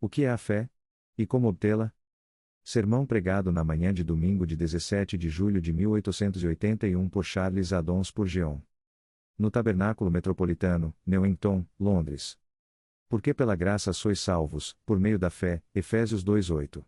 O que é a fé? E como obtê-la? Sermão pregado na manhã de domingo de 17 de julho de 1881 por Charles Haddon Spurgeon. No Tabernáculo Metropolitano, Newington, Londres. Porque pela graça sois salvos, por meio da fé, Efésios 2:8.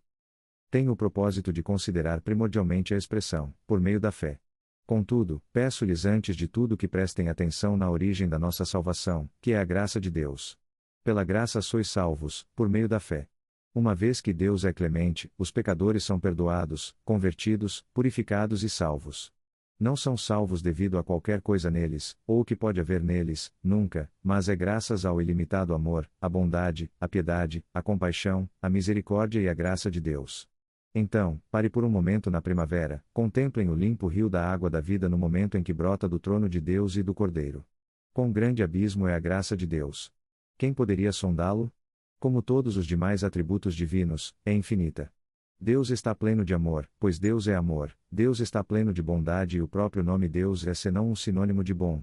Tenho o propósito de considerar primordialmente a expressão, por meio da fé. Contudo, peço-lhes antes de tudo que prestem atenção na origem da nossa salvação, que é a graça de Deus. Pela graça sois salvos, por meio da fé. Uma vez que Deus é clemente, os pecadores são perdoados, convertidos, purificados e salvos. Não são salvos devido a qualquer coisa neles, ou o que pode haver neles, nunca, mas é graças ao ilimitado amor, a bondade, a piedade, a compaixão, a misericórdia e a graça de Deus. Então, pare por um momento na primavera, contemplem o limpo rio da água da vida no momento em que brota do trono de Deus e do Cordeiro. Quão grande abismo é a graça de Deus! Quem poderia sondá-lo? Como todos os demais atributos divinos, é infinita. Deus está pleno de amor, pois Deus é amor, Deus está pleno de bondade e o próprio nome Deus é senão um sinônimo de bom.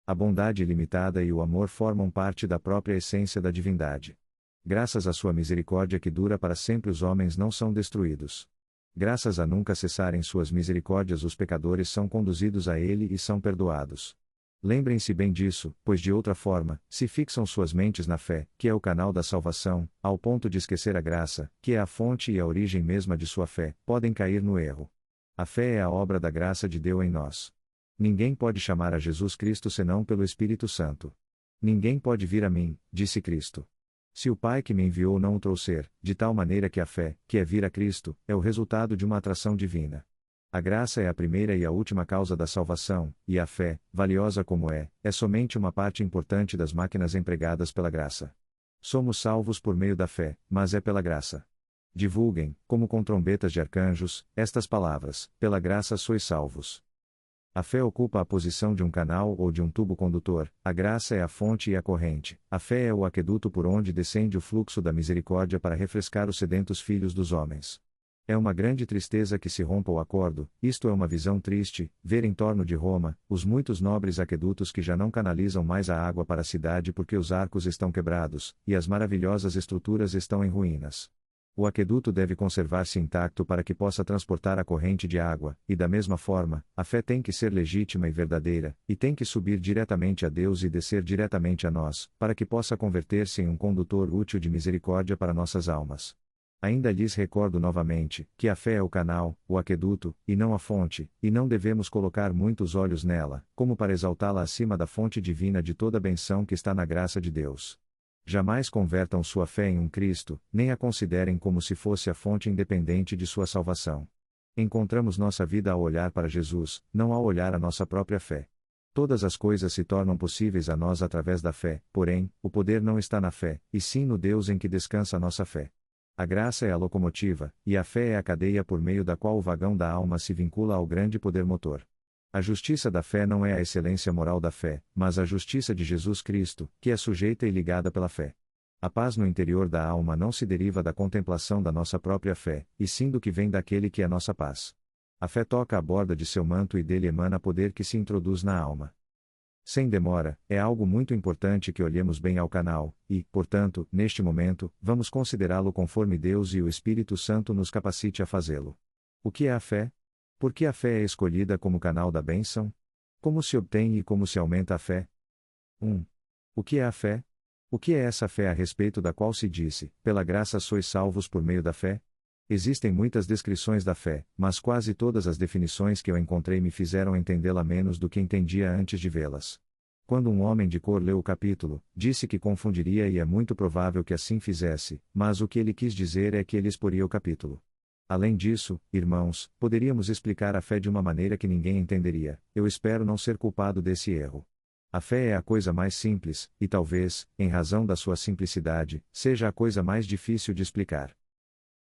A bondade ilimitada e o amor formam parte da própria essência da divindade. Graças à sua misericórdia que dura para sempre os homens não são destruídos. Graças a nunca cessarem suas misericórdias os pecadores são conduzidos a ele e são perdoados. Lembrem-se bem disso, pois de outra forma, se fixam suas mentes na fé, que é o canal da salvação, ao ponto de esquecer a graça, que é a fonte e a origem mesma de sua fé, podem cair no erro. A fé é a obra da graça de Deus em nós. Ninguém pode chamar a Jesus Cristo senão pelo Espírito Santo. Ninguém pode vir a mim, disse Cristo. Se o Pai que me enviou não o trouxer, de tal maneira que a fé, que é vir a Cristo, é o resultado de uma atração divina. A graça é a primeira e a última causa da salvação, e a fé, valiosa como é somente uma parte importante das máquinas empregadas pela graça. Somos salvos por meio da fé, mas é pela graça. Divulguem, como com trombetas de arcanjos, estas palavras: pela graça sois salvos. A fé ocupa a posição de um canal ou de um tubo condutor, a graça é a fonte e a corrente, a fé é o aqueduto por onde descende o fluxo da misericórdia para refrescar os sedentos filhos dos homens. É uma grande tristeza que se rompa o acordo, isto é uma visão triste, ver em torno de Roma, os muitos nobres aquedutos que já não canalizam mais a água para a cidade porque os arcos estão quebrados, e as maravilhosas estruturas estão em ruínas. O aqueduto deve conservar-se intacto para que possa transportar a corrente de água, e da mesma forma, a fé tem que ser legítima e verdadeira, e tem que subir diretamente a Deus e descer diretamente a nós, para que possa converter-se em um condutor útil de misericórdia para nossas almas. Ainda lhes recordo novamente, que a fé é o canal, o aqueduto, e não a fonte, e não devemos colocar muitos olhos nela, como para exaltá-la acima da fonte divina de toda benção que está na graça de Deus. Jamais convertam sua fé em um Cristo, nem a considerem como se fosse a fonte independente de sua salvação. Encontramos nossa vida ao olhar para Jesus, não ao olhar a nossa própria fé. Todas as coisas se tornam possíveis a nós através da fé, porém, o poder não está na fé, e sim no Deus em que descansa a nossa fé. A graça é a locomotiva, e a fé é a cadeia por meio da qual o vagão da alma se vincula ao grande poder motor. A justiça da fé não é a excelência moral da fé, mas a justiça de Jesus Cristo, que é sujeita e ligada pela fé. A paz no interior da alma não se deriva da contemplação da nossa própria fé, e sim do que vem daquele que é nossa paz. A fé toca a borda de seu manto e dele emana poder que se introduz na alma. Sem demora, é algo muito importante que olhemos bem ao canal, e, portanto, neste momento, vamos considerá-lo conforme Deus e o Espírito Santo nos capacite a fazê-lo. O que é a fé? Por que a fé é escolhida como canal da bênção? Como se obtém e como se aumenta a fé? 1. O que é a fé? O que é essa fé a respeito da qual se disse, pela graça sois salvos por meio da fé? Existem muitas descrições da fé, mas quase todas as definições que eu encontrei me fizeram entendê-la menos do que entendia antes de vê-las. Quando um homem de cor leu o capítulo, disse que confundiria e é muito provável que assim fizesse, mas o que ele quis dizer é que ele exporia o capítulo. Além disso, irmãos, poderíamos explicar a fé de uma maneira que ninguém entenderia, eu espero não ser culpado desse erro. A fé é a coisa mais simples, e talvez, em razão da sua simplicidade, seja a coisa mais difícil de explicar.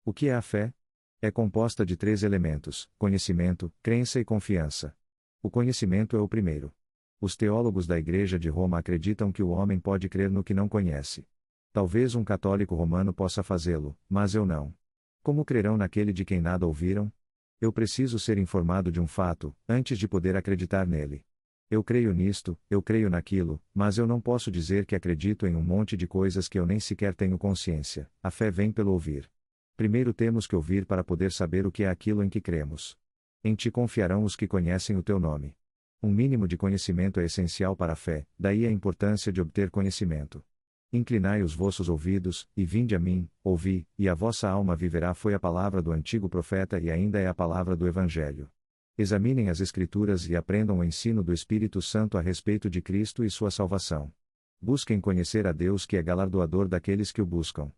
O que é a fé? É composta de 3 elementos: conhecimento, crença e confiança. O conhecimento é o primeiro. Os teólogos da Igreja de Roma acreditam que o homem pode crer no que não conhece. Talvez um católico romano possa fazê-lo, mas eu não. Como crerão naquele de quem nada ouviram? Eu preciso ser informado de um fato, antes de poder acreditar nele. Eu creio nisto, eu creio naquilo, mas eu não posso dizer que acredito em um monte de coisas que eu nem sequer tenho consciência. A fé vem pelo ouvir. Primeiro temos que ouvir para poder saber o que é aquilo em que cremos. Em ti confiarão os que conhecem o teu nome. Um mínimo de conhecimento é essencial para a fé, daí a importância de obter conhecimento. Inclinai os vossos ouvidos, e vinde a mim, ouvi, e a vossa alma viverá foi a palavra do antigo profeta e ainda é a palavra do Evangelho. Examinem as Escrituras e aprendam o ensino do Espírito Santo a respeito de Cristo e sua salvação. Busquem conhecer a Deus que é galardoador daqueles que o buscam.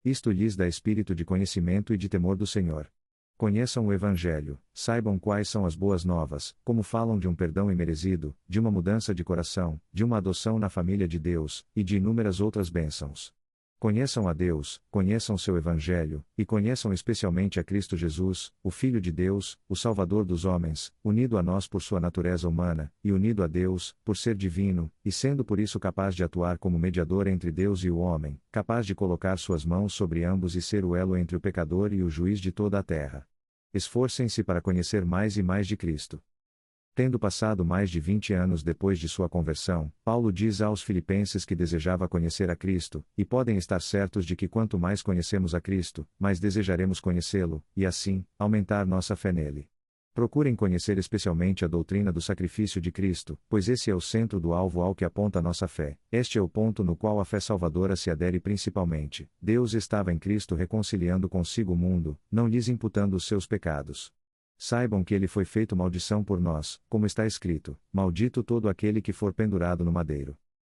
Isto lhes dá espírito de conhecimento e de temor do Senhor. Conheçam o Evangelho, saibam quais são as boas novas, como falam de um perdão imerecido, de uma mudança de coração, de uma adoção na família de Deus, e de inúmeras outras bênçãos. Conheçam a Deus, conheçam seu Evangelho, e conheçam especialmente a Cristo Jesus, o Filho de Deus, o Salvador dos homens, unido a nós por sua natureza humana, e unido a Deus, por ser divino, e sendo por isso capaz de atuar como mediador entre Deus e o homem, capaz de colocar suas mãos sobre ambos e ser o elo entre o pecador e o juiz de toda a terra. Esforcem-se para conhecer mais e mais de Cristo. Tendo passado mais de 20 anos depois de sua conversão, Paulo diz aos Filipenses que desejava conhecer a Cristo, e podem estar certos de que quanto mais conhecemos a Cristo, mais desejaremos conhecê-lo, e assim, aumentar nossa fé nele. Procurem conhecer especialmente a doutrina do sacrifício de Cristo, pois esse é o centro do alvo ao que aponta nossa fé. Este é o ponto no qual a fé salvadora se adere principalmente. Deus estava em Cristo reconciliando consigo o mundo, não lhes imputando os seus pecados. Saibam que ele foi feito maldição por nós, como está escrito: maldito todo aquele que for pendurado no madeiro.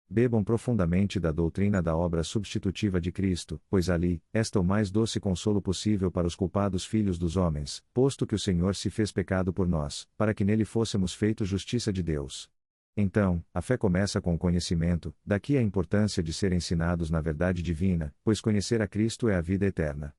Bebam profundamente da doutrina da obra substitutiva de Cristo, pois ali, está o mais doce consolo possível para os culpados filhos dos homens, posto que o Senhor se fez pecado por nós, para que nele fôssemos feitos justiça de Deus. Então, a fé começa com o conhecimento, daqui a importância de ser ensinados na verdade divina, pois conhecer a Cristo é a vida eterna.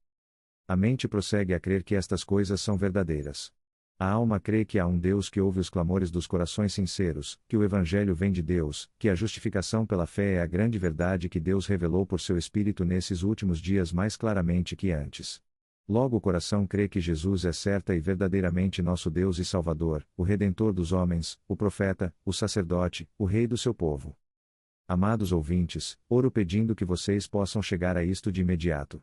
A mente prossegue a crer que estas coisas são verdadeiras. A alma crê que há um Deus que ouve os clamores dos corações sinceros, que o Evangelho vem de Deus, que a justificação pela fé é a grande verdade que Deus revelou por seu Espírito nesses últimos dias mais claramente que antes. Logo o coração crê que Jesus é certa e verdadeiramente nosso Deus e Salvador, o Redentor dos homens, o profeta, o sacerdote, o Rei do seu povo. Amados ouvintes, oro pedindo que vocês possam chegar a isto de imediato.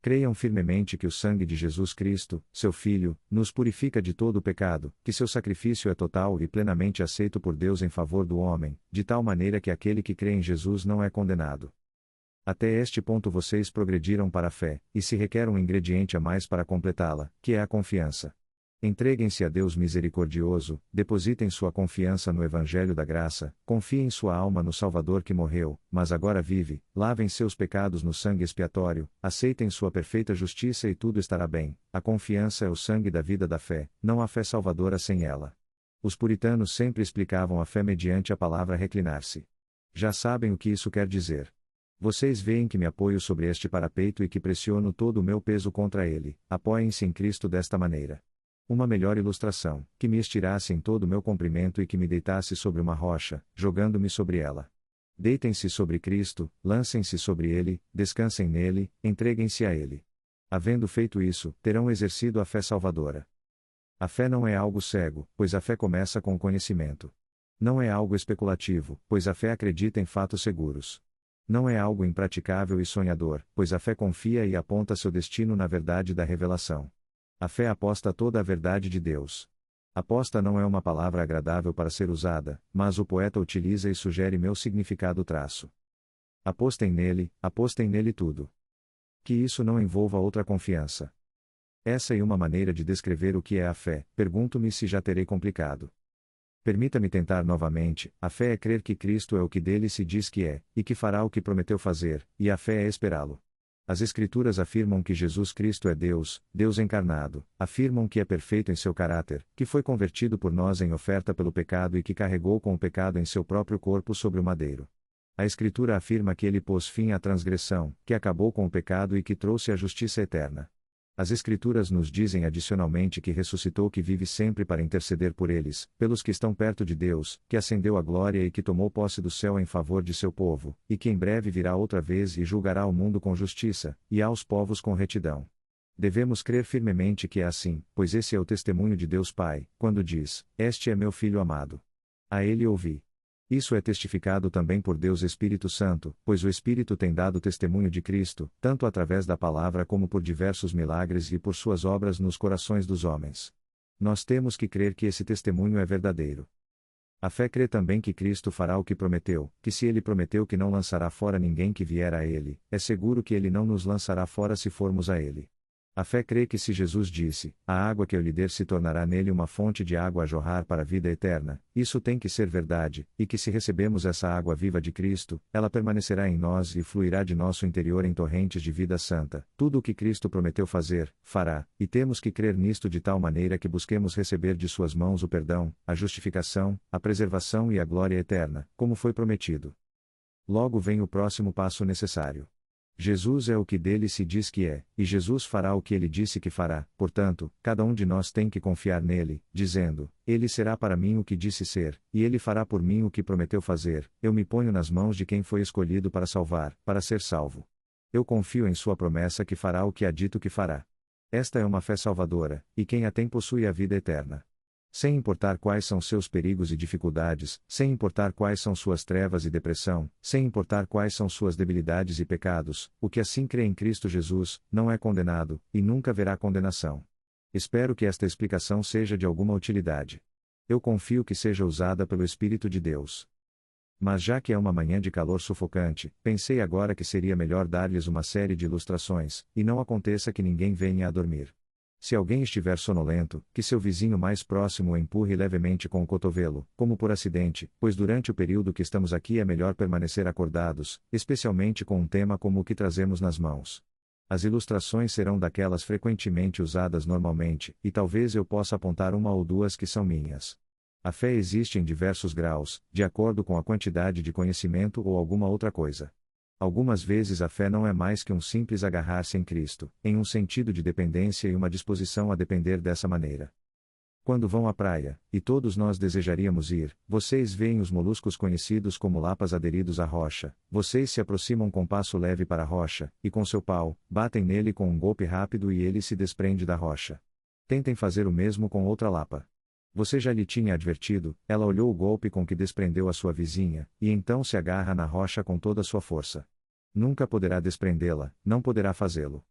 Creiam firmemente que o sangue de Jesus Cristo, seu Filho, nos purifica de todo o pecado, que seu sacrifício é total e plenamente aceito por Deus em favor do homem, de tal maneira que aquele que crê em Jesus não é condenado. Até este ponto vocês progrediram para a fé, e se requer um ingrediente a mais para completá-la, que é a confiança. Entreguem-se a Deus misericordioso, depositem sua confiança no Evangelho da Graça, confiem sua alma no Salvador que morreu, mas agora vive, lavem seus pecados no sangue expiatório, aceitem sua perfeita justiça e tudo estará bem. A confiança é o sangue da vida da fé, não há fé salvadora sem ela. Os puritanos sempre explicavam a fé mediante a palavra reclinar-se. Já sabem o que isso quer dizer. Vocês veem que me apoio sobre este parapeito e que pressiono todo o meu peso contra ele. Apoiem-se em Cristo desta maneira. Uma melhor ilustração, que me estirasse em todo o meu comprimento e que me deitasse sobre uma rocha, jogando-me sobre ela. Deitem-se sobre Cristo, lancem-se sobre ele, descansem nele, entreguem-se a ele. Havendo feito isso, terão exercido a fé salvadora. A fé não é algo cego, pois a fé começa com o conhecimento. Não é algo especulativo, pois a fé acredita em fatos seguros. Não é algo impraticável e sonhador, pois a fé confia e aponta seu destino na verdade da revelação. A fé aposta toda a verdade de Deus. Aposta não é uma palavra agradável para ser usada, mas o poeta utiliza e sugere meu significado traço. Apostem nele tudo. Que isso não envolva outra confiança. Essa é uma maneira de descrever o que é a fé, pergunto-me se já terei complicado. Permita-me tentar novamente: a fé é crer que Cristo é o que dele se diz que é, e que fará o que prometeu fazer, e a fé é esperá-lo. As Escrituras afirmam que Jesus Cristo é Deus, Deus encarnado, afirmam que é perfeito em seu caráter, que foi convertido por nós em oferta pelo pecado e que carregou com o pecado em seu próprio corpo sobre o madeiro. A Escritura afirma que ele pôs fim à transgressão, que acabou com o pecado e que trouxe a justiça eterna. As Escrituras nos dizem adicionalmente que ressuscitou, que vive sempre para interceder por eles, pelos que estão perto de Deus, que ascendeu à glória e que tomou posse do céu em favor de seu povo, e que em breve virá outra vez e julgará o mundo com justiça, e aos povos com retidão. Devemos crer firmemente que é assim, pois esse é o testemunho de Deus Pai, quando diz: Este é meu Filho amado. A ele ouvi. Isso é testificado também por Deus Espírito Santo, pois o Espírito tem dado testemunho de Cristo, tanto através da palavra como por diversos milagres e por suas obras nos corações dos homens. Nós temos que crer que esse testemunho é verdadeiro. A fé crê também que Cristo fará o que prometeu, que se ele prometeu que não lançará fora ninguém que vier a ele, é seguro que ele não nos lançará fora se formos a ele. A fé crê que se Jesus disse, a água que eu lhe der se tornará nele uma fonte de água a jorrar para a vida eterna, isso tem que ser verdade, e que se recebemos essa água viva de Cristo, ela permanecerá em nós e fluirá de nosso interior em torrentes de vida santa. Tudo o que Cristo prometeu fazer, fará, e temos que crer nisto de tal maneira que busquemos receber de suas mãos o perdão, a justificação, a preservação e a glória eterna, como foi prometido. Logo vem o próximo passo necessário. Jesus é o que dele se diz que é, e Jesus fará o que ele disse que fará, portanto, cada um de nós tem que confiar nele, dizendo: ele será para mim o que disse ser, e ele fará por mim o que prometeu fazer. Eu me ponho nas mãos de quem foi escolhido para salvar, para ser salvo. Eu confio em sua promessa que fará o que há dito que fará. Esta é uma fé salvadora, e quem a tem possui a vida eterna. Sem importar quais são seus perigos e dificuldades, sem importar quais são suas trevas e depressão, sem importar quais são suas debilidades e pecados, o que assim crê em Cristo Jesus, não é condenado, e nunca verá condenação. Espero que esta explicação seja de alguma utilidade. Eu confio que seja usada pelo Espírito de Deus. Mas já que é uma manhã de calor sufocante, pensei agora que seria melhor dar-lhes uma série de ilustrações, e não aconteça que ninguém venha a dormir. Se alguém estiver sonolento, que seu vizinho mais próximo o empurre levemente com o cotovelo, como por acidente, pois durante o período que estamos aqui é melhor permanecer acordados, especialmente com um tema como o que trazemos nas mãos. As ilustrações serão daquelas frequentemente usadas normalmente, e talvez eu possa apontar uma ou duas que são minhas. A fé existe em diversos graus, de acordo com a quantidade de conhecimento ou alguma outra coisa. Algumas vezes a fé não é mais que um simples agarrar-se em Cristo, em um sentido de dependência e uma disposição a depender dessa maneira. Quando vão à praia, e todos nós desejaríamos ir, vocês veem os moluscos conhecidos como lapas aderidos à rocha, vocês se aproximam com passo leve para a rocha, e com seu pau, batem nele com um golpe rápido e ele se desprende da rocha. Tentem fazer o mesmo com outra lapa. Você já lhe tinha advertido, ela olhou o golpe com que desprendeu a sua vizinha, e então se agarra na rocha com toda a sua força. Nunca poderá desprendê-la, não poderá fazê-lo.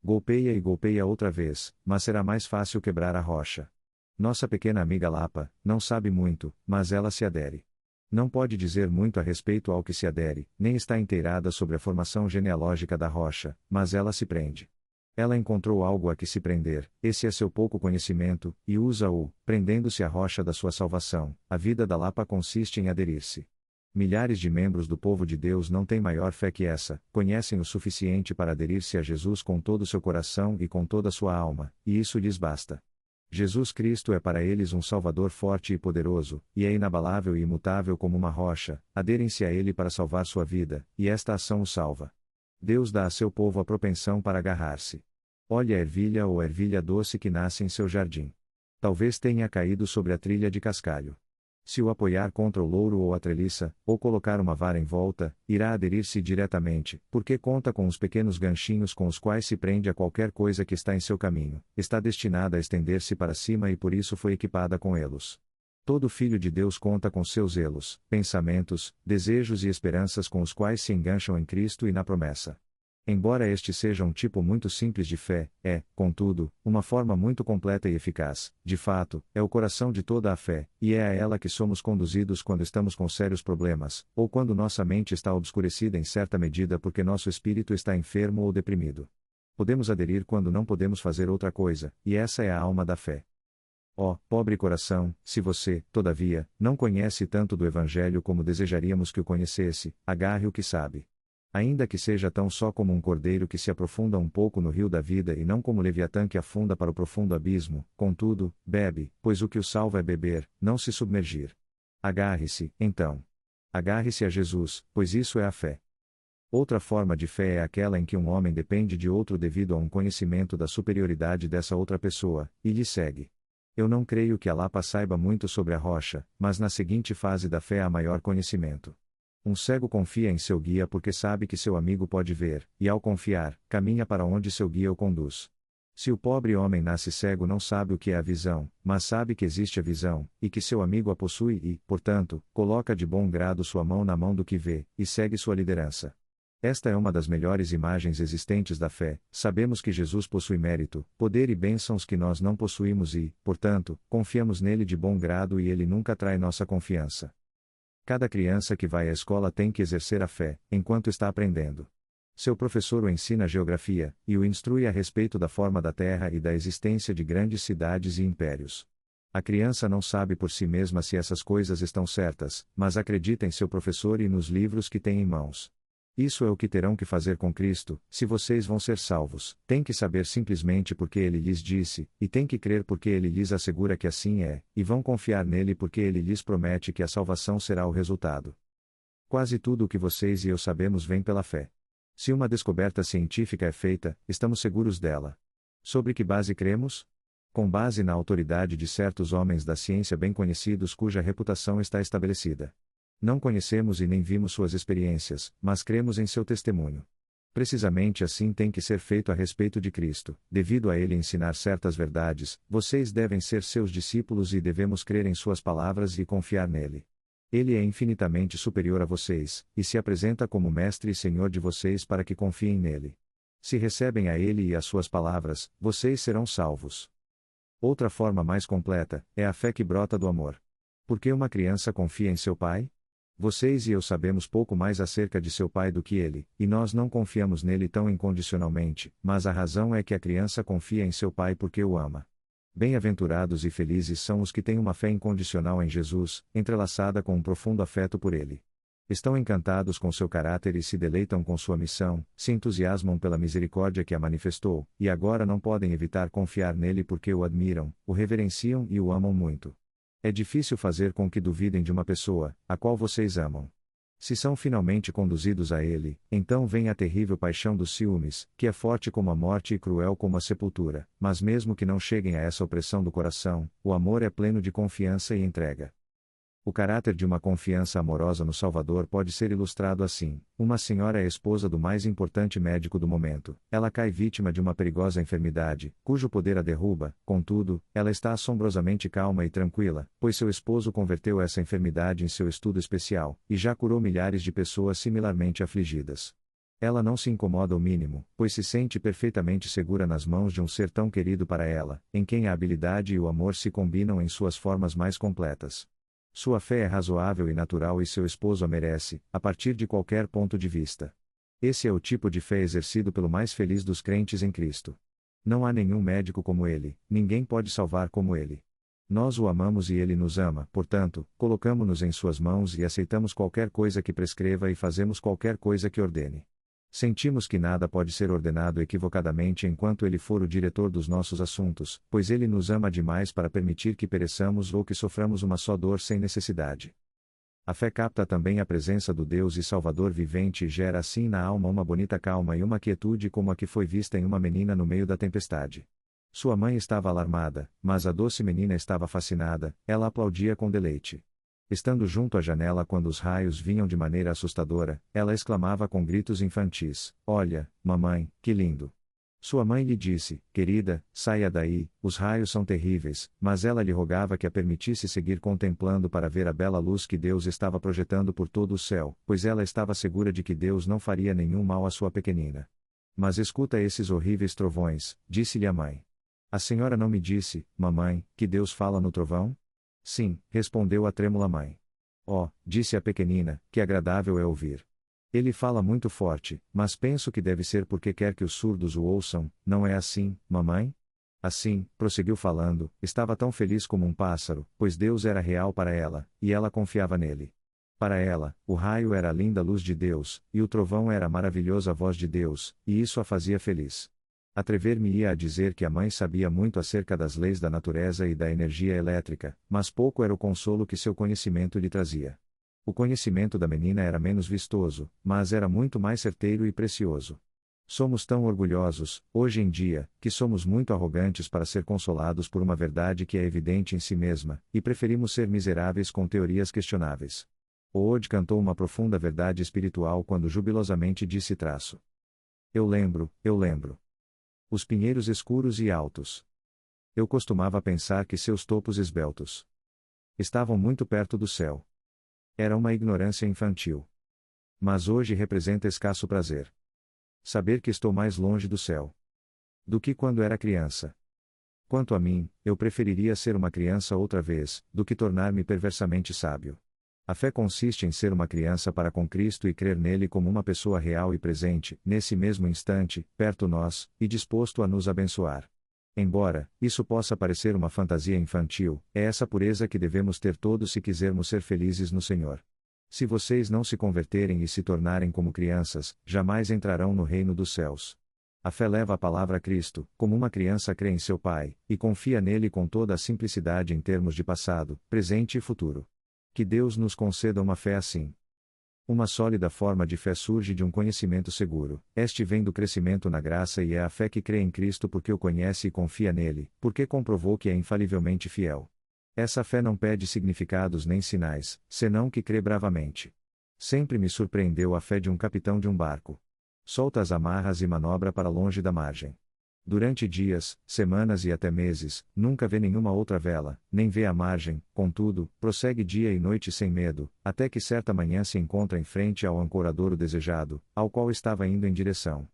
Golpeia e golpeia outra vez, mas será mais fácil quebrar a rocha. Nossa pequena amiga Lapa, não sabe muito, mas ela se adere. Não pode dizer muito a respeito ao que se adere, nem está inteirada sobre a formação genealógica da rocha, mas ela se prende. Ela encontrou algo a que se prender, esse é seu pouco conhecimento, e usa-o, prendendo-se à rocha da sua salvação. A vida da Lapa consiste em aderir-se. Milhares de membros do povo de Deus não têm maior fé que essa, conhecem o suficiente para aderir-se a Jesus com todo o seu coração e com toda a sua alma, e isso lhes basta. Jesus Cristo é para eles um Salvador forte e poderoso, e é inabalável e imutável como uma rocha. Aderem-se a Ele para salvar sua vida, e esta ação o salva. Deus dá a seu povo a propensão para agarrar-se. Olhe a ervilha ou ervilha doce que nasce em seu jardim. Talvez tenha caído sobre a trilha de cascalho. Se o apoiar contra o louro ou a treliça, ou colocar uma vara em volta, irá aderir-se diretamente, porque conta com os pequenos ganchinhos com os quais se prende a qualquer coisa que está em seu caminho. Está destinada a estender-se para cima e por isso foi equipada com elos. Todo filho de Deus conta com seus elos, pensamentos, desejos e esperanças com os quais se engancham em Cristo e na promessa. Embora este seja um tipo muito simples de fé, é, contudo, uma forma muito completa e eficaz. De fato, é o coração de toda a fé, e é a ela que somos conduzidos quando estamos com sérios problemas, ou quando nossa mente está obscurecida em certa medida porque nosso espírito está enfermo ou deprimido. Podemos aderir quando não podemos fazer outra coisa, e essa é a alma da fé. Ó, pobre coração, se você, todavia, não conhece tanto do Evangelho como desejaríamos que o conhecesse, agarre o que sabe. Ainda que seja tão só como um cordeiro que se aprofunda um pouco no rio da vida e não como Leviatã que afunda para o profundo abismo, contudo, bebe, pois o que o salva é beber, não se submergir. Agarre-se, então. Agarre-se a Jesus, pois isso é a fé. Outra forma de fé é aquela em que um homem depende de outro devido a um conhecimento da superioridade dessa outra pessoa, e lhe segue. Eu não creio que a Lapa saiba muito sobre a rocha, mas na seguinte fase da fé há maior conhecimento. Um cego confia em seu guia porque sabe que seu amigo pode ver, e ao confiar, caminha para onde seu guia o conduz. Se o pobre homem nasce cego, não sabe o que é a visão, mas sabe que existe a visão, e que seu amigo a possui e, portanto, coloca de bom grado sua mão na mão do que vê, e segue sua liderança. Esta é uma das melhores imagens existentes da fé. Sabemos que Jesus possui mérito, poder e bênçãos que nós não possuímos e, portanto, confiamos nele de bom grado e ele nunca trai nossa confiança. Cada criança que vai à escola tem que exercer a fé, enquanto está aprendendo. Seu professor o ensina geografia, e o instrui a respeito da forma da Terra e da existência de grandes cidades e impérios. A criança não sabe por si mesma se essas coisas estão certas, mas acredita em seu professor e nos livros que tem em mãos. Isso é o que terão que fazer com Cristo. Se vocês vão ser salvos, têm que saber simplesmente porque ele lhes disse, e têm que crer porque ele lhes assegura que assim é, e vão confiar nele porque ele lhes promete que a salvação será o resultado. Quase tudo o que vocês e eu sabemos vem pela fé. Se uma descoberta científica é feita, estamos seguros dela. Sobre que base cremos? Com base na autoridade de certos homens da ciência bem conhecidos cuja reputação está estabelecida. Não conhecemos e nem vimos suas experiências, mas cremos em seu testemunho. Precisamente assim tem que ser feito a respeito de Cristo. Devido a ele ensinar certas verdades, vocês devem ser seus discípulos e devemos crer em suas palavras e confiar nele. Ele é infinitamente superior a vocês, e se apresenta como Mestre e Senhor de vocês para que confiem nele. Se recebem a ele e as suas palavras, vocês serão salvos. Outra forma mais completa, é a fé que brota do amor. Por que uma criança confia em seu pai? Vocês e eu sabemos pouco mais acerca de seu pai do que ele, e nós não confiamos nele tão incondicionalmente, mas a razão é que a criança confia em seu pai porque o ama. Bem-aventurados e felizes são os que têm uma fé incondicional em Jesus, entrelaçada com um profundo afeto por ele. Estão encantados com seu caráter e se deleitam com sua missão, se entusiasmam pela misericórdia que a manifestou, e agora não podem evitar confiar nele porque o admiram, o reverenciam e o amam muito. É difícil fazer com que duvidem de uma pessoa, a qual vocês amam. Se são finalmente conduzidos a ele, então vem a terrível paixão dos ciúmes, que é forte como a morte e cruel como a sepultura, mas mesmo que não cheguem a essa opressão do coração, o amor é pleno de confiança e entrega. O caráter de uma confiança amorosa no Salvador pode ser ilustrado assim: uma senhora é esposa do mais importante médico do momento, ela cai vítima de uma perigosa enfermidade, cujo poder a derruba, contudo, ela está assombrosamente calma e tranquila, pois seu esposo converteu essa enfermidade em seu estudo especial, e já curou milhares de pessoas similarmente afligidas. Ela não se incomoda o mínimo, pois se sente perfeitamente segura nas mãos de um ser tão querido para ela, em quem a habilidade e o amor se combinam em suas formas mais completas. Sua fé é razoável e natural e seu esposo a merece, a partir de qualquer ponto de vista. Esse é o tipo de fé exercido pelo mais feliz dos crentes em Cristo. Não há nenhum médico como ele, ninguém pode salvar como ele. Nós o amamos e ele nos ama, portanto, colocamo-nos em suas mãos e aceitamos qualquer coisa que prescreva e fazemos qualquer coisa que ordene. Sentimos que nada pode ser ordenado equivocadamente enquanto ele for o diretor dos nossos assuntos, pois ele nos ama demais para permitir que pereçamos ou que soframos uma só dor sem necessidade. A fé capta também a presença do Deus e Salvador vivente e gera assim na alma uma bonita calma e uma quietude como a que foi vista em uma menina no meio da tempestade. Sua mãe estava alarmada, mas a doce menina estava fascinada, ela aplaudia com deleite. Estando junto à janela quando os raios vinham de maneira assustadora, ela exclamava com gritos infantis: "Olha, mamãe, que lindo!" Sua mãe lhe disse: "Querida, saia daí, os raios são terríveis", mas ela lhe rogava que a permitisse seguir contemplando para ver a bela luz que Deus estava projetando por todo o céu, pois ela estava segura de que Deus não faria nenhum mal à sua pequenina. "Mas escuta esses horríveis trovões", disse-lhe a mãe. "A senhora não me disse, mamãe, que Deus fala no trovão?" "Sim", respondeu a trêmula mãe. "Oh", disse a pequenina, "que agradável é ouvir. Ele fala muito forte, mas penso que deve ser porque quer que os surdos o ouçam, não é assim, mamãe?" Assim, prosseguiu falando, estava tão feliz como um pássaro, pois Deus era real para ela, e ela confiava nele. Para ela, o raio era a linda luz de Deus, e o trovão era a maravilhosa voz de Deus, e isso a fazia feliz. Atrever-me-ia a dizer que a mãe sabia muito acerca das leis da natureza e da energia elétrica, mas pouco era o consolo que seu conhecimento lhe trazia. O conhecimento da menina era menos vistoso, mas era muito mais certeiro e precioso. Somos tão orgulhosos, hoje em dia, que somos muito arrogantes para ser consolados por uma verdade que é evidente em si mesma, e preferimos ser miseráveis com teorias questionáveis. Ood cantou uma profunda verdade espiritual quando jubilosamente disse: "Eu lembro, eu lembro. Os pinheiros escuros e altos. Eu costumava pensar que seus topos esbeltos estavam muito perto do céu. Era uma ignorância infantil. Mas hoje representa escasso prazer. Saber que estou mais longe do céu do que quando era criança. Quanto a mim, eu preferiria ser uma criança outra vez, do que tornar-me perversamente sábio. A fé consiste em ser uma criança para com Cristo e crer nele como uma pessoa real e presente, nesse mesmo instante, perto nós, e disposto a nos abençoar. Embora isso possa parecer uma fantasia infantil, é essa pureza que devemos ter todos se quisermos ser felizes no Senhor. Se vocês não se converterem e se tornarem como crianças, jamais entrarão no reino dos céus. A fé leva a palavra a Cristo, como uma criança crê em seu Pai, e confia nele com toda a simplicidade em termos de passado, presente e futuro. Que Deus nos conceda uma fé assim. Uma sólida forma de fé surge de um conhecimento seguro. Este vem do crescimento na graça e é a fé que crê em Cristo porque o conhece e confia nele, porque comprovou que é infalivelmente fiel. Essa fé não pede significados nem sinais, senão que crê bravamente. Sempre me surpreendeu a fé de um capitão de um barco. Solta as amarras e manobra para longe da margem. Durante dias, semanas e até meses, nunca vê nenhuma outra vela, nem vê a margem, contudo, prossegue dia e noite sem medo, até que certa manhã se encontra em frente ao ancoradouro desejado, ao qual estava indo em direção.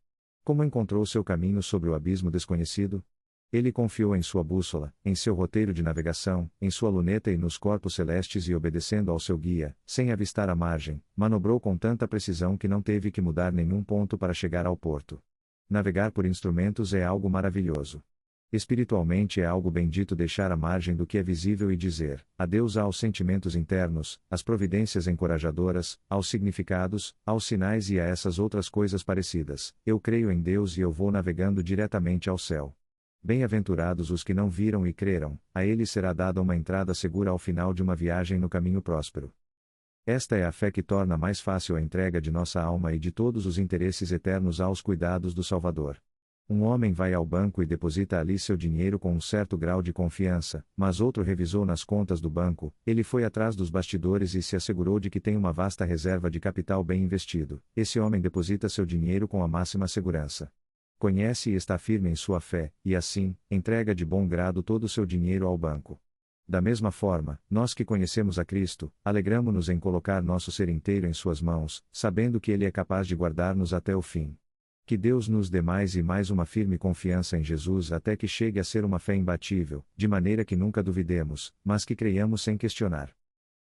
Como encontrou seu caminho sobre o abismo desconhecido? Ele confiou em sua bússola, em seu roteiro de navegação, em sua luneta e nos corpos celestes e obedecendo ao seu guia, sem avistar a margem, manobrou com tanta precisão que não teve que mudar nenhum ponto para chegar ao porto. Navegar por instrumentos é algo maravilhoso. Espiritualmente é algo bendito deixar a margem do que é visível e dizer adeus aos sentimentos internos, às providências encorajadoras, aos significados, aos sinais e a essas outras coisas parecidas. Eu creio em Deus e eu vou navegando diretamente ao céu. Bem-aventurados os que não viram e creram, a eles será dada uma entrada segura ao final de uma viagem no caminho próspero. Esta é a fé que torna mais fácil a entrega de nossa alma e de todos os interesses eternos aos cuidados do Salvador. Um homem vai ao banco e deposita ali seu dinheiro com um certo grau de confiança, mas outro revisou nas contas do banco, ele foi atrás dos bastidores e se assegurou de que tem uma vasta reserva de capital bem investido. Esse homem deposita seu dinheiro com a máxima segurança. Conhece e está firme em sua fé, e assim, entrega de bom grado todo o seu dinheiro ao banco. Da mesma forma, nós que conhecemos a Cristo, alegramo-nos em colocar nosso ser inteiro em suas mãos, sabendo que Ele é capaz de guardar-nos até o fim. Que Deus nos dê mais e mais uma firme confiança em Jesus até que chegue a ser uma fé imbatível, de maneira que nunca duvidemos, mas que creiamos sem questionar.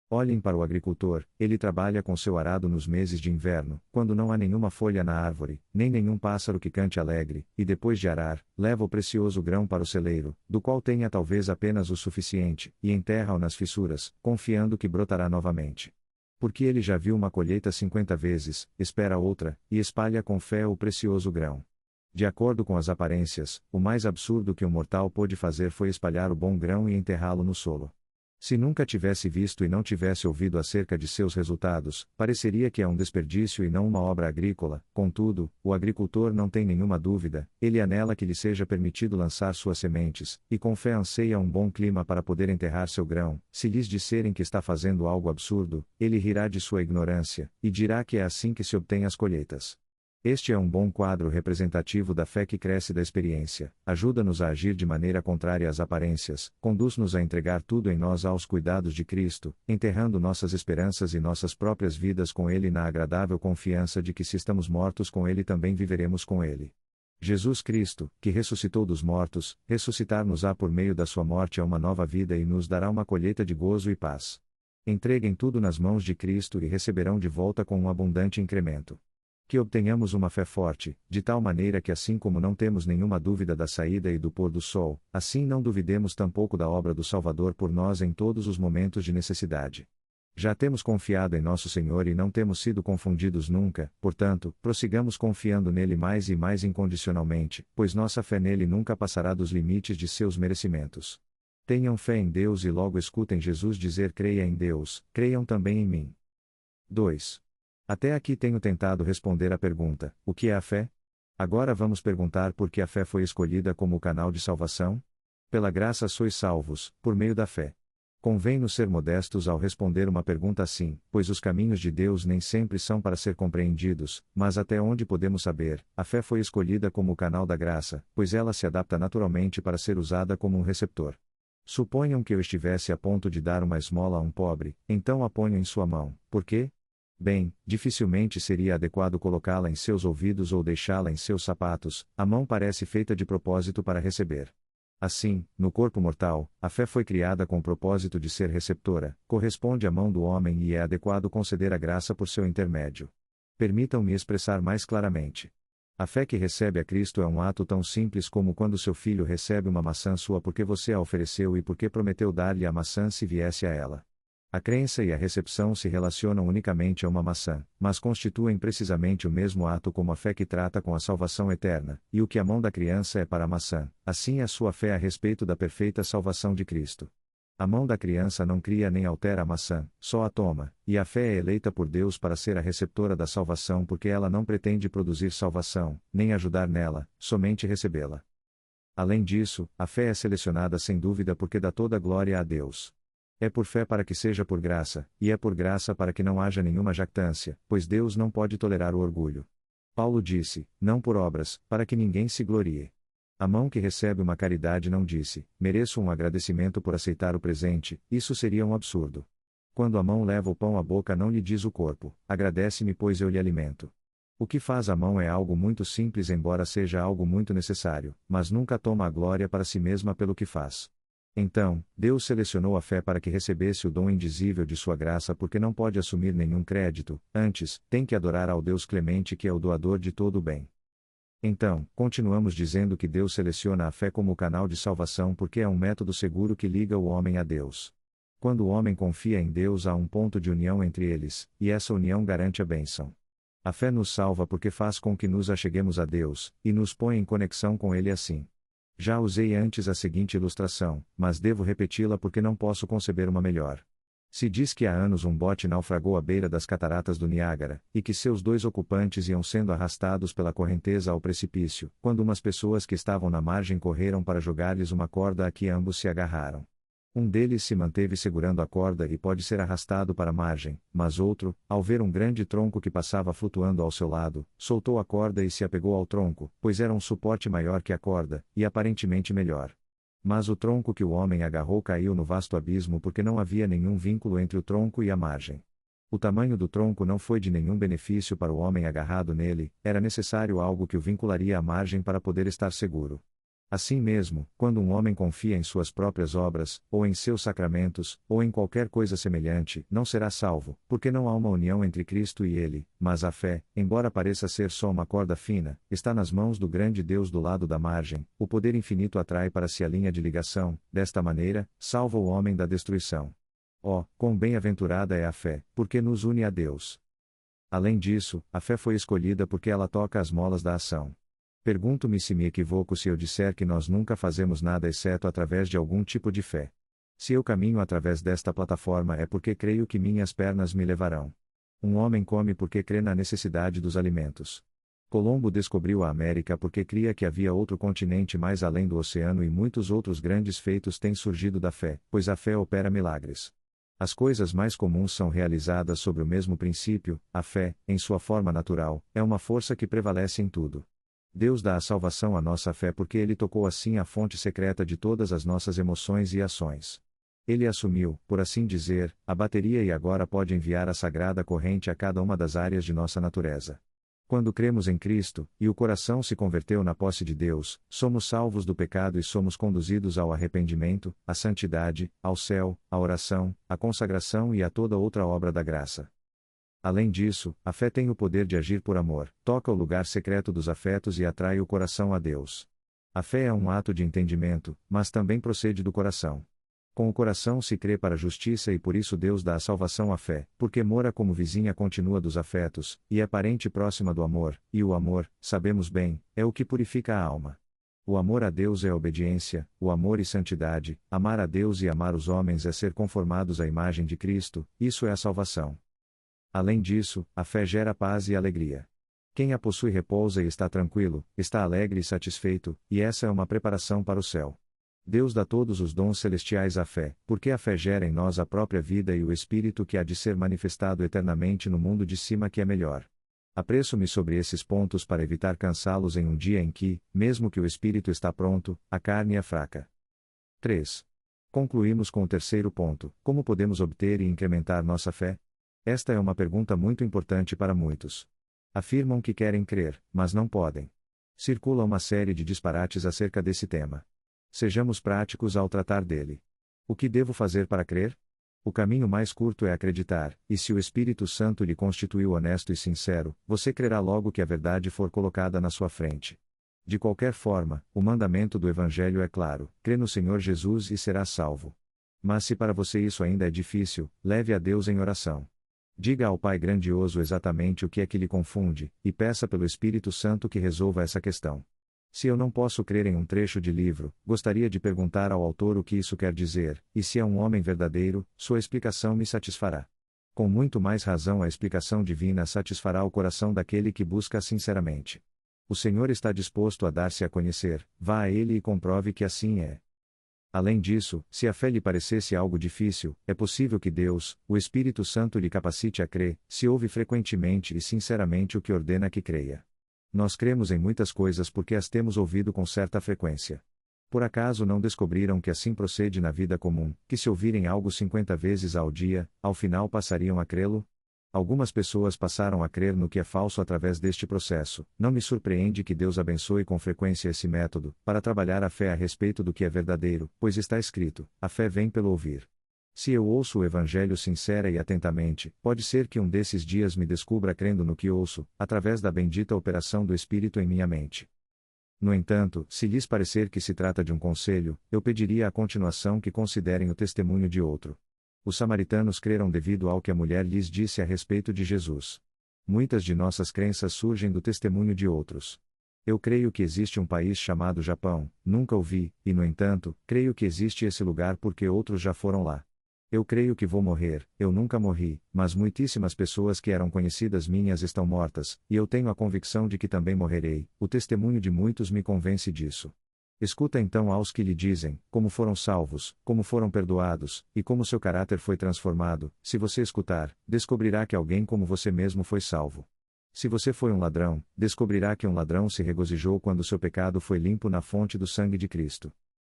Olhem para o agricultor, ele trabalha com seu arado nos meses de inverno, quando não há nenhuma folha na árvore, nem nenhum pássaro que cante alegre, e depois de arar, leva o precioso grão para o celeiro, do qual tenha talvez apenas o suficiente, e enterra-o nas fissuras, confiando que brotará novamente. Porque ele já viu uma colheita 50 vezes, espera outra, e espalha com fé o precioso grão. De acordo com as aparências, o mais absurdo que um mortal pôde fazer foi espalhar o bom grão e enterrá-lo no solo. Se nunca tivesse visto e não tivesse ouvido acerca de seus resultados, pareceria que é um desperdício e não uma obra agrícola. Contudo, o agricultor não tem nenhuma dúvida, ele anela que lhe seja permitido lançar suas sementes, e com fé anseia um bom clima para poder enterrar seu grão. Se lhes disserem que está fazendo algo absurdo, ele rirá de sua ignorância, e dirá que é assim que se obtém as colheitas. Este é um bom quadro representativo da fé que cresce da experiência, ajuda-nos a agir de maneira contrária às aparências, conduz-nos a entregar tudo em nós aos cuidados de Cristo, enterrando nossas esperanças e nossas próprias vidas com Ele na agradável confiança de que se estamos mortos com Ele também viveremos com Ele. Jesus Cristo, que ressuscitou dos mortos, ressuscitar-nos-á por meio da sua morte a uma nova vida e nos dará uma colheita de gozo e paz. Entreguem tudo nas mãos de Cristo e receberão de volta com um abundante incremento. Que obtenhamos uma fé forte, de tal maneira que assim como não temos nenhuma dúvida da saída e do pôr do sol, assim não duvidemos tampouco da obra do Salvador por nós em todos os momentos de necessidade. Já temos confiado em nosso Senhor e não temos sido confundidos nunca, portanto, prossigamos confiando nele mais e mais incondicionalmente, pois nossa fé nele nunca passará dos limites de seus merecimentos. Tenham fé em Deus e logo escutem Jesus dizer: creia em Deus, creiam também em mim. 2. Até aqui tenho tentado responder à pergunta: o que é a fé? Agora vamos perguntar por que a fé foi escolhida como o canal de salvação? Pela graça sois salvos, por meio da fé. Convém-nos ser modestos ao responder uma pergunta assim, pois os caminhos de Deus nem sempre são para ser compreendidos, mas até onde podemos saber, a fé foi escolhida como o canal da graça, pois ela se adapta naturalmente para ser usada como um receptor. Suponham que eu estivesse a ponto de dar uma esmola a um pobre, então a ponho em sua mão, por quê? Bem, dificilmente seria adequado colocá-la em seus ouvidos ou deixá-la em seus sapatos, a mão parece feita de propósito para receber. Assim, no corpo mortal, a fé foi criada com o propósito de ser receptora, corresponde à mão do homem e é adequado conceder a graça por seu intermédio. Permitam-me expressar mais claramente. A fé que recebe a Cristo é um ato tão simples como quando seu filho recebe uma maçã sua porque você a ofereceu e porque prometeu dar-lhe a maçã se viesse a ela. A crença e a recepção se relacionam unicamente a uma maçã, mas constituem precisamente o mesmo ato como a fé que trata com a salvação eterna, e o que a mão da criança é para a maçã, assim é a sua fé a respeito da perfeita salvação de Cristo. A mão da criança não cria nem altera a maçã, só a toma, e a fé é eleita por Deus para ser a receptora da salvação porque ela não pretende produzir salvação, nem ajudar nela, somente recebê-la. Além disso, a fé é selecionada sem dúvida porque dá toda a glória a Deus. É por fé para que seja por graça, e é por graça para que não haja nenhuma jactância, pois Deus não pode tolerar o orgulho. Paulo disse, não por obras, para que ninguém se glorie. A mão que recebe uma caridade não disse, mereço um agradecimento por aceitar o presente, isso seria um absurdo. Quando a mão leva o pão à boca não lhe diz o corpo, agradece-me pois eu lhe alimento. O que faz a mão é algo muito simples embora seja algo muito necessário, mas nunca toma a glória para si mesma pelo que faz. Então, Deus selecionou a fé para que recebesse o dom indizível de sua graça porque não pode assumir nenhum crédito, antes, tem que adorar ao Deus clemente que é o doador de todo o bem. Então, continuamos dizendo que Deus seleciona a fé como o canal de salvação porque é um método seguro que liga o homem a Deus. Quando o homem confia em Deus há um ponto de união entre eles, e essa união garante a bênção. A fé nos salva porque faz com que nos acheguemos a Deus, e nos põe em conexão com Ele assim. Já usei antes a seguinte ilustração, mas devo repeti-la porque não posso conceber uma melhor. Se diz que há anos um bote naufragou à beira das cataratas do Niágara, e que seus 2 ocupantes iam sendo arrastados pela correnteza ao precipício, quando umas pessoas que estavam na margem correram para jogar-lhes uma corda a que ambos se agarraram. Um deles se manteve segurando a corda e pode ser arrastado para a margem, mas outro, ao ver um grande tronco que passava flutuando ao seu lado, soltou a corda e se apegou ao tronco, pois era um suporte maior que a corda, e aparentemente melhor. Mas o tronco que o homem agarrou caiu no vasto abismo porque não havia nenhum vínculo entre o tronco e a margem. O tamanho do tronco não foi de nenhum benefício para o homem agarrado nele, era necessário algo que o vincularia à margem para poder estar seguro. Assim mesmo, quando um homem confia em suas próprias obras, ou em seus sacramentos, ou em qualquer coisa semelhante, não será salvo, porque não há uma união entre Cristo e ele, mas a fé, embora pareça ser só uma corda fina, está nas mãos do grande Deus do lado da margem, o poder infinito atrai para si a linha de ligação, desta maneira, salva o homem da destruição. Oh, quão bem-aventurada é a fé, porque nos une a Deus. Além disso, a fé foi escolhida porque ela toca as molas da ação. Pergunto-me se me equivoco se eu disser que nós nunca fazemos nada exceto através de algum tipo de fé. Se eu caminho através desta plataforma é porque creio que minhas pernas me levarão. Um homem come porque crê na necessidade dos alimentos. Colombo descobriu a América porque cria que havia outro continente mais além do oceano e muitos outros grandes feitos têm surgido da fé, pois a fé opera milagres. As coisas mais comuns são realizadas sobre o mesmo princípio, a fé, em sua forma natural, é uma força que prevalece em tudo. Deus dá a salvação à nossa fé porque Ele tocou assim a fonte secreta de todas as nossas emoções e ações. Ele assumiu, por assim dizer, a bateria e agora pode enviar a sagrada corrente a cada uma das áreas de nossa natureza. Quando cremos em Cristo, e o coração se converteu na posse de Deus, somos salvos do pecado e somos conduzidos ao arrependimento, à santidade, ao céu, à oração, à consagração e a toda outra obra da graça. Além disso, a fé tem o poder de agir por amor, toca o lugar secreto dos afetos e atrai o coração a Deus. A fé é um ato de entendimento, mas também procede do coração. Com o coração se crê para a justiça e por isso Deus dá a salvação à fé, porque mora como vizinha contínua dos afetos, e é parente próxima do amor, e o amor, sabemos bem, é o que purifica a alma. O amor a Deus é obediência, o amor e santidade, amar a Deus e amar os homens é ser conformados à imagem de Cristo, isso é a salvação. Além disso, a fé gera paz e alegria. Quem a possui repousa e está tranquilo, está alegre e satisfeito, e essa é uma preparação para o céu. Deus dá todos os dons celestiais à fé, porque a fé gera em nós a própria vida e o Espírito que há de ser manifestado eternamente no mundo de cima que é melhor. Apresso-me sobre esses pontos para evitar cansá-los em um dia em que, mesmo que o Espírito está pronto, a carne é fraca. 3. Concluímos com o terceiro ponto: como podemos obter e incrementar nossa fé? Esta é uma pergunta muito importante para muitos. Afirmam que querem crer, mas não podem. Circula uma série de disparates acerca desse tema. Sejamos práticos ao tratar dele. O que devo fazer para crer? O caminho mais curto é acreditar, e se o Espírito Santo lhe constituiu honesto e sincero, você crerá logo que a verdade for colocada na sua frente. De qualquer forma, o mandamento do Evangelho é claro: crê no Senhor Jesus e será salvo. Mas se para você isso ainda é difícil, leve a Deus em oração. Diga ao Pai grandioso exatamente o que é que lhe confunde, e peça pelo Espírito Santo que resolva essa questão. Se eu não posso crer em um trecho de livro, gostaria de perguntar ao autor o que isso quer dizer, e se é um homem verdadeiro, sua explicação me satisfará. Com muito mais razão a explicação divina satisfará o coração daquele que busca sinceramente. O Senhor está disposto a dar-se a conhecer, vá a Ele e comprove que assim é. Além disso, se a fé lhe parecesse algo difícil, é possível que Deus, o Espírito Santo lhe capacite a crer, se ouve frequentemente e sinceramente o que ordena que creia. Nós cremos em muitas coisas porque as temos ouvido com certa frequência. Por acaso não descobriram que assim procede na vida comum, que se ouvirem algo 50 vezes ao dia, ao final passariam a crê-lo? Algumas pessoas passaram a crer no que é falso através deste processo. Não me surpreende que Deus abençoe com frequência esse método, para trabalhar a fé a respeito do que é verdadeiro, pois está escrito: a fé vem pelo ouvir. Se eu ouço o Evangelho sincera e atentamente, pode ser que um desses dias me descubra crendo no que ouço, através da bendita operação do Espírito em minha mente. No entanto, se lhes parecer que se trata de um conselho, eu pediria à continuação que considerem o testemunho de outro. Os samaritanos creram devido ao que a mulher lhes disse a respeito de Jesus. Muitas de nossas crenças surgem do testemunho de outros. Eu creio que existe um país chamado Japão, nunca o vi, e no entanto, creio que existe esse lugar porque outros já foram lá. Eu creio que vou morrer, eu nunca morri, mas muitíssimas pessoas que eram conhecidas minhas estão mortas, e eu tenho a convicção de que também morrerei. O testemunho de muitos me convence disso. Escuta então aos que lhe dizem, como foram salvos, como foram perdoados, e como seu caráter foi transformado. Se você escutar, descobrirá que alguém como você mesmo foi salvo. Se você foi um ladrão, descobrirá que um ladrão se regozijou quando seu pecado foi limpo na fonte do sangue de Cristo.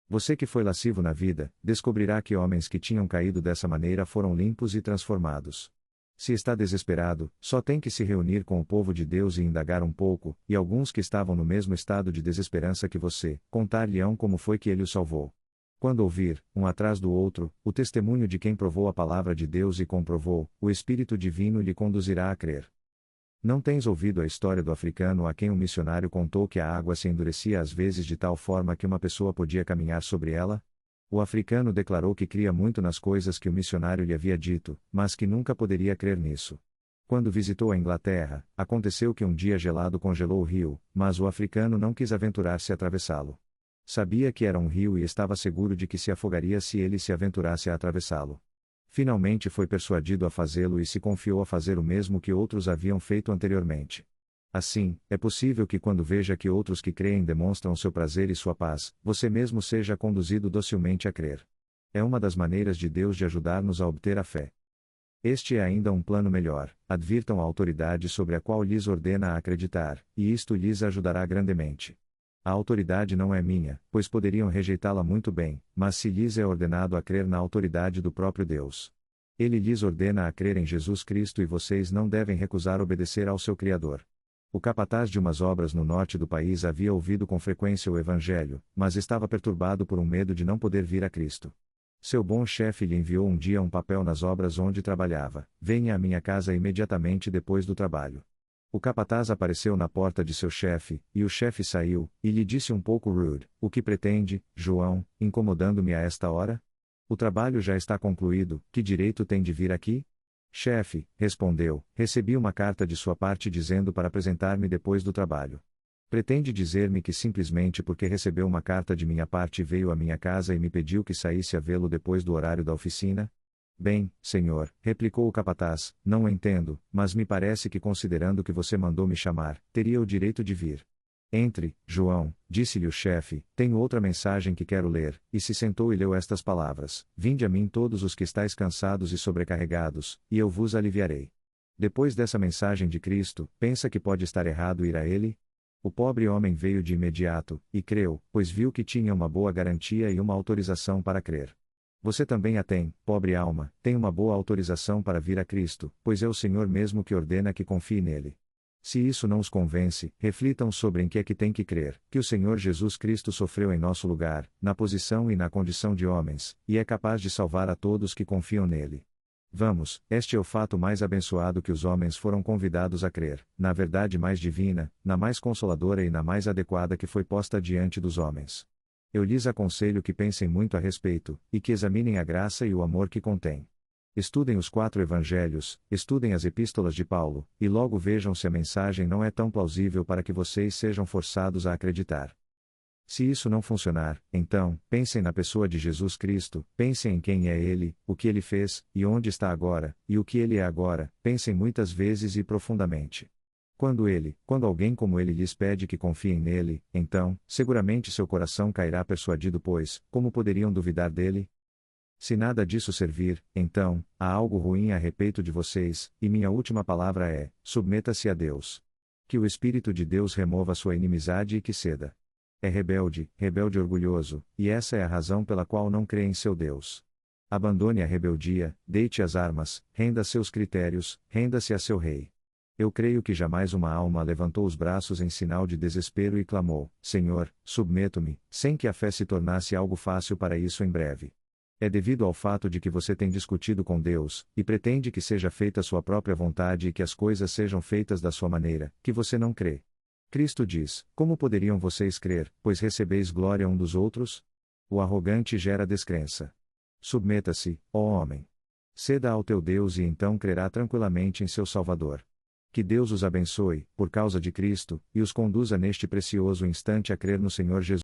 Você que foi lascivo na vida, descobrirá que homens que tinham caído dessa maneira foram limpos e transformados. Se está desesperado, só tem que se reunir com o povo de Deus e indagar um pouco, e alguns que estavam no mesmo estado de desesperança que você, contar-lhe-ão como foi que ele o salvou. Quando ouvir, um atrás do outro, o testemunho de quem provou a palavra de Deus e comprovou, o Espírito Divino lhe conduzirá a crer. Não tens ouvido a história do africano a quem um missionário contou que a água se endurecia às vezes de tal forma que uma pessoa podia caminhar sobre ela? O africano declarou que cria muito nas coisas que o missionário lhe havia dito, mas que nunca poderia crer nisso. Quando visitou a Inglaterra, aconteceu que um dia gelado congelou o rio, mas o africano não quis aventurar-se a atravessá-lo. Sabia que era um rio e estava seguro de que se afogaria se ele se aventurasse a atravessá-lo. Finalmente foi persuadido a fazê-lo e se confiou a fazer o mesmo que outros haviam feito anteriormente. Assim, é possível que quando veja que outros que creem demonstram seu prazer e sua paz, você mesmo seja conduzido docilmente a crer. É uma das maneiras de Deus de ajudar-nos a obter a fé. Este é ainda um plano melhor: advirtam a autoridade sobre a qual lhes ordena a acreditar, e isto lhes ajudará grandemente. A autoridade não é minha, pois poderiam rejeitá-la muito bem, mas se lhes é ordenado a crer na autoridade do próprio Deus. Ele lhes ordena a crer em Jesus Cristo e vocês não devem recusar obedecer ao seu Criador. O capataz de umas obras no norte do país havia ouvido com frequência o Evangelho, mas estava perturbado por um medo de não poder vir a Cristo. Seu bom chefe lhe enviou um dia um papel nas obras onde trabalhava: venha à minha casa imediatamente depois do trabalho. O capataz apareceu na porta de seu chefe, e o chefe saiu, e lhe disse um pouco rude: o que pretende, João, incomodando-me a esta hora? O trabalho já está concluído, que direito tem de vir aqui? Chefe, respondeu, recebi uma carta de sua parte dizendo para apresentar-me depois do trabalho. Pretende dizer-me que simplesmente porque recebeu uma carta de minha parte veio à minha casa e me pediu que saísse a vê-lo depois do horário da oficina? Bem, senhor, replicou o capataz, não o entendo, mas me parece que considerando que você mandou me chamar, teria o direito de vir. Entre, João, disse-lhe o chefe, tenho outra mensagem que quero ler, e se sentou e leu estas palavras: Vinde a mim todos os que estáis cansados e sobrecarregados, e eu vos aliviarei. Depois dessa mensagem de Cristo, pensa que pode estar errado ir a ele? O pobre homem veio de imediato, e creu, pois viu que tinha uma boa garantia e uma autorização para crer. Você também a tem, pobre alma, tem uma boa autorização para vir a Cristo, pois é o Senhor mesmo que ordena que confie nele. Se isso não os convence, reflitam sobre em que é que tem que crer, que o Senhor Jesus Cristo sofreu em nosso lugar, na posição e na condição de homens, e é capaz de salvar a todos que confiam nele. Vamos, este é o fato mais abençoado que os homens foram convidados a crer, na verdade mais divina, na mais consoladora e na mais adequada que foi posta diante dos homens. Eu lhes aconselho que pensem muito a respeito, e que examinem a graça e o amor que contém. Estudem os 4 evangelhos, estudem as epístolas de Paulo, e logo vejam se a mensagem não é tão plausível para que vocês sejam forçados a acreditar. Se isso não funcionar, então, pensem na pessoa de Jesus Cristo, pensem em quem é Ele, o que Ele fez, e onde está agora, e o que Ele é agora, pensem muitas vezes e profundamente. Quando alguém como Ele lhes pede que confiem nele, então, seguramente seu coração cairá persuadido, pois, como poderiam duvidar dele? Se nada disso servir, então, há algo ruim a respeito de vocês, e minha última palavra é: submeta-se a Deus. Que o Espírito de Deus remova sua inimizade e que ceda. É rebelde orgulhoso, e essa é a razão pela qual não crê em seu Deus. Abandone a rebeldia, deite as armas, renda seus critérios, renda-se a seu rei. Eu creio que jamais uma alma levantou os braços em sinal de desespero e clamou: Senhor, submeto-me, sem que a fé se tornasse algo fácil para isso em breve. É devido ao fato de que você tem discutido com Deus, e pretende que seja feita a sua própria vontade e que as coisas sejam feitas da sua maneira, que você não crê. Cristo diz: Como poderiam vocês crer, pois recebeis glória um dos outros? O arrogante gera descrença. Submeta-se, ó homem. Ceda ao teu Deus e então crerá tranquilamente em seu Salvador. Que Deus os abençoe, por causa de Cristo, e os conduza neste precioso instante a crer no Senhor Jesus.